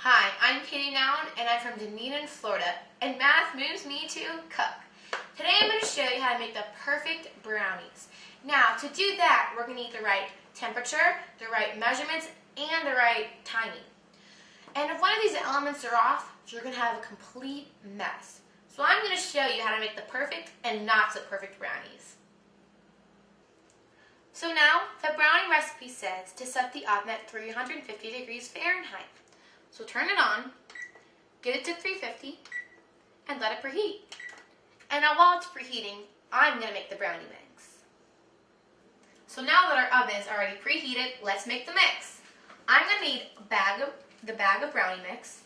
Hi, I'm Katie Noun, and I'm from Dunedin, Florida, and math moves me to cook. Today I'm going to show you how to make the perfect brownies. Now, to do that, we're going to need the right temperature, the right measurements, and the right timing. And if one of these elements are off, you're going to have a complete mess. So I'm going to show you how to make the perfect and not so perfect brownies. So now, the brownie recipe says to set the oven at 350 degrees Fahrenheit. So turn it on, get it to 350, and let it preheat. And now while it's preheating, I'm going to make the brownie mix. So now that our oven is already preheated, let's make the mix. I'm going to need the bag of brownie mix.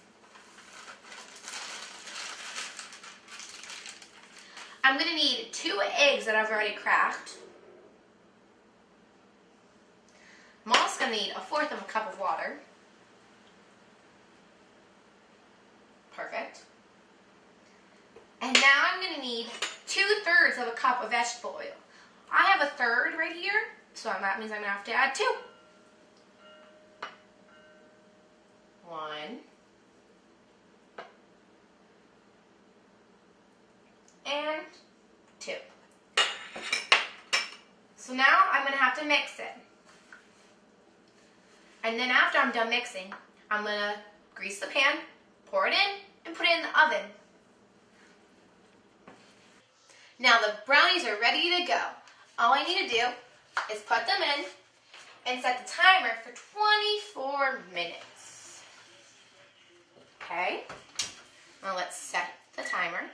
I'm going to need 2 eggs that I've already cracked. I'm also going to need 1/4 of a cup of water. Perfect. And now I'm going to need 2/3 of a cup of vegetable oil. I have 1/3 right here, so that means I'm going to have to add 2. 1. And 2. So now I'm going to have to mix it. And then after I'm done mixing, I'm going to grease the pan, pour it in, and put it in the oven. Now the brownies are ready to go. All I need to do is put them in and set the timer for 24 minutes. Okay, now let's set the timer.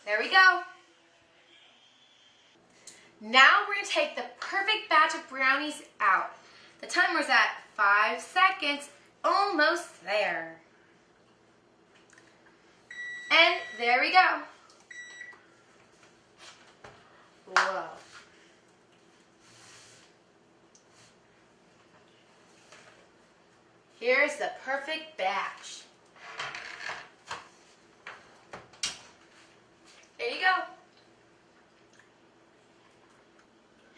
There we go. Now we're going to take the perfect batch of brownies out. The timer's at 5 seconds, almost there. And there we go. Whoa. Here's the perfect batch. There you go.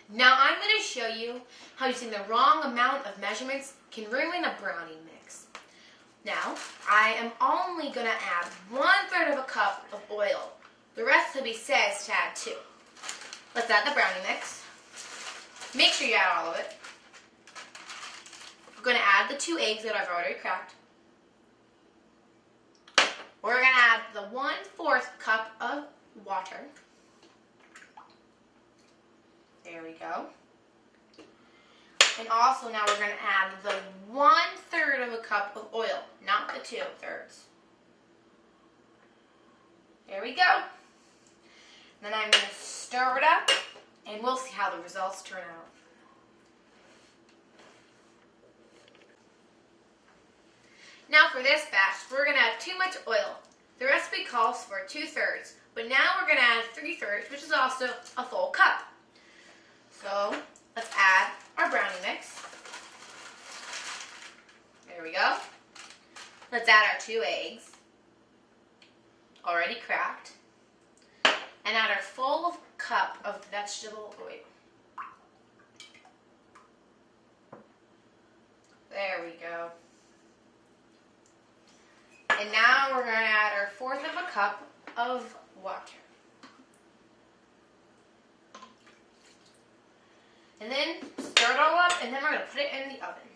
Now I'm going to show you how using the wrong amount of measurements can ruin a brownie mix. Now, I am only going to add 1/3 of a cup of oil. The recipe says to add 2. Let's add the brownie mix. Make sure you add all of it. We're going to add the 2 eggs that I've already cracked. We're going to add the 1/4 cup of water. There we go. And also now we're going to add the 1/3 of a cup of oil, not the 2/3. There we go. Then I'm going to stir it up, and we'll see how the results turn out. Now for this batch, we're going to add too much oil. The recipe calls for 2/3, but now we're going to add 3/3, which is also a full cup. So let's add our brownie mix. There we go. Let's add our 2 eggs, already cracked, and add our full cup of vegetable oil. There we go. And now we're going to add our 1/4 of a cup of water. And then stir it all up, and then we're going to put it in the oven.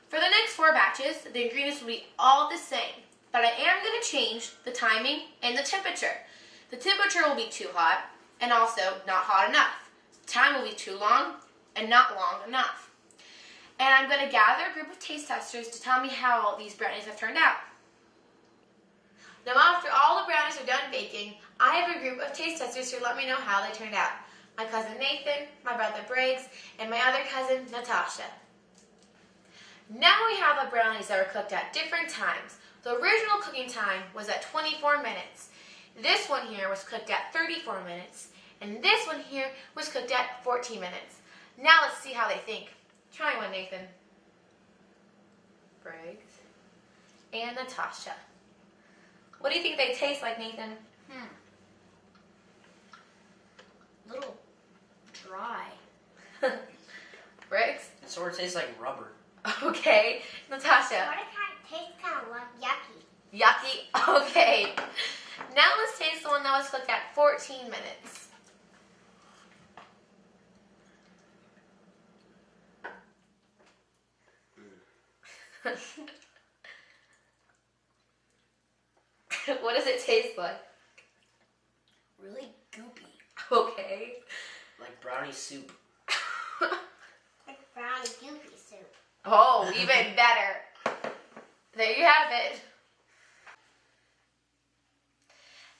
For the next 4 batches, the ingredients will be all the same, but I am going to change the timing and the temperature. The temperature will be too hot, and also not hot enough. The time will be too long, and not long enough. And I'm going to gather a group of taste testers to tell me how these brownies have turned out. Now after all the brownies are done baking, I have a group of taste testers who let me know how they turned out. My cousin Nathan, my brother Briggs, and my other cousin Natasha. Now we have the brownies that were cooked at different times. The original cooking time was at 24 minutes. This one here was cooked at 34 minutes. And this one here was cooked at 14 minutes. Now let's see how they think. Try one, Nathan. Briggs. And Natasha. What do you think they taste like, Nathan? dry. Briggs? It sort of tastes like rubber. Okay. Natasha? It tastes kind of like yucky. Yucky? Okay. Now let's taste the one that was cooked at 14 minutes. What does it taste like? Really goopy. Okay. Like brownie soup. Like brownie goopy soup. Oh, even better. There you have it.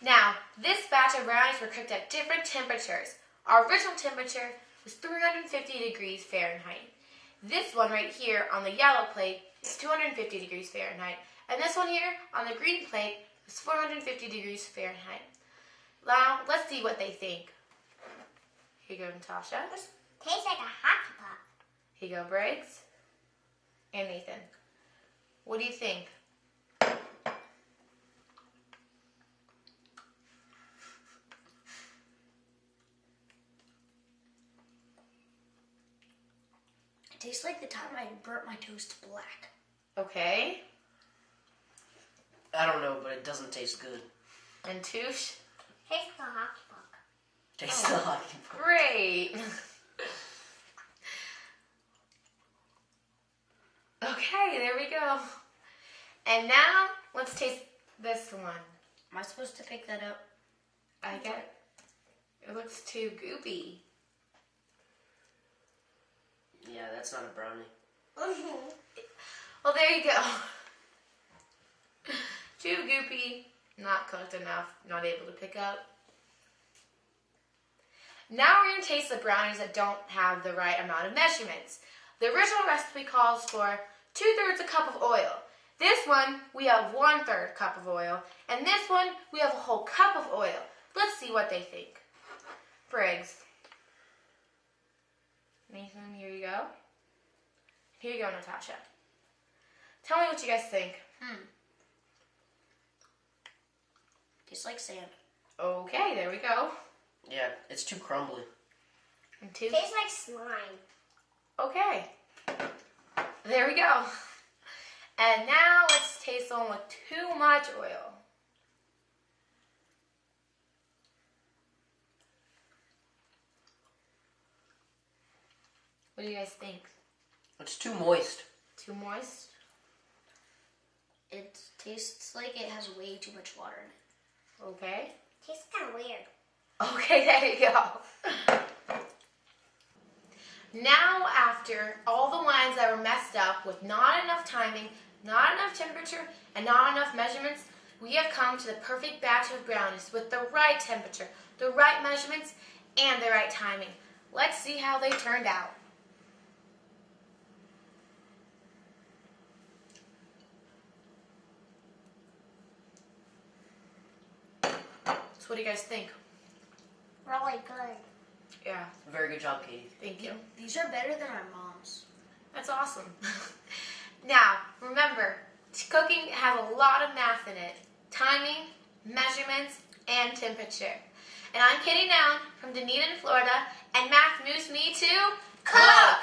Now, this batch of brownies were cooked at different temperatures. Our original temperature was 350 degrees Fahrenheit. This one right here on the yellow plate is 250 degrees Fahrenheit. And this one here on the green plate is 450 degrees Fahrenheit. Now, let's see what they think. Here you go, Natasha. Tastes like a hockey puck. Here you go, Briggs. And Nathan. What do you think? It tastes like the time I burnt my toast black. Okay. I don't know, but it doesn't taste good. And Touche? Tastes like a hockey puck. Tastes like hockey puck. Great. Okay, there we go. And now, let's taste this one. Am I supposed to pick that up? I get it looks too goopy. Yeah, that's not a brownie. Well, there you go. Too goopy, not cooked enough, not able to pick up. Now we're going to taste the brownies that don't have the right amount of measurements. The original recipe calls for 2/3 a cup of oil. This one, we have 1/3 cup of oil. And this one, we have a whole cup of oil. Let's see what they think. Briggs. Nathan, here you go. Here you go, Natasha. Tell me what you guys think. Tastes like sand. Okay, there we go. Yeah, it's too crumbly. And two. Tastes like slime. Okay. There we go. And now let's taste the one with too much oil. What do you guys think? It's too moist. Too moist? It tastes like it has way too much water in it. Okay. Tastes kind of weird. Okay, there you go. Now, after all the wines that were messed up with not enough timing, not enough temperature, and not enough measurements, we have come to the perfect batch of brownies with the right temperature, the right measurements, and the right timing. Let's see how they turned out. So what do you guys think? Really good. Yeah, Very good job, Katie. thank you. These are better than our mom's. That's awesome. Now, remember, cooking has a lot of math in it. Timing, measurements, and temperature. And I'm Katie Noun from Dunedin, Florida, and math moves me to cook!